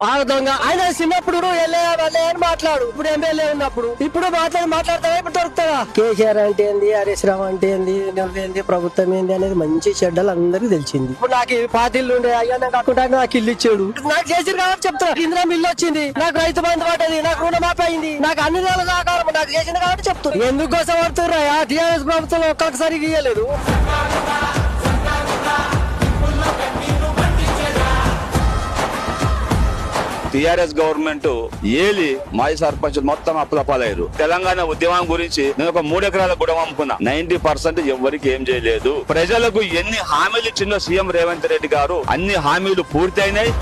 ఆ దొంగ ఆయన చిన్నప్పుడు వెళ్ళే అని మాట్లాడు. ఇప్పుడు ఎమ్మెల్యే ఉన్నప్పుడు ఇప్పుడు మాట్లాడతావా? ఇప్పుడు దొరుకుతావా? కేసీఆర్ అంటే ఏంది, హరీష్ రావు అంటే ఏంది, నువ్వేంది, ప్రభుత్వం ఏంది అనేది మంచి చెడ్డలు అందరికి తెలిసింది. ఇప్పుడు నాకు పార్టీలు ఉండే అయ్యా నాకు కాకుండా నాకు ఇల్లు ఇచ్చాడు. నాకు చేసి కాబట్టి చెప్తా, ఇందిరా ఇల్లు వచ్చింది, నాకు రైతు బంధు పడ్డది, నాకు రుణమాఫీ అయింది, నాకు అన్ని నెలల సహకారం నాకు చేసింది కాబట్టి చెప్తాను. ఎందుకు కోసం పడుతున్నా టీఆర్ఎస్ ప్రభుత్వం ఒక్కసారి ఇయ్యలేదు. టిఆర్ఎస్ గవర్నమెంట్ ఏలి మాజీ సర్పంచులు మొత్తం అప్పులపాలయ్యారు. తెలంగాణ ఉద్యమం గురించి నేను ఒక 3 ఎకరాల గుడం అమ్ముకున్నా. 90% ఎవరికి ఏం చేయలేదు. ప్రజలకు ఎన్ని హామీలు ఇచ్చిందో సీఎం రేవంత్ రెడ్డి గారు అన్ని హామీలు పూర్తయినాయి.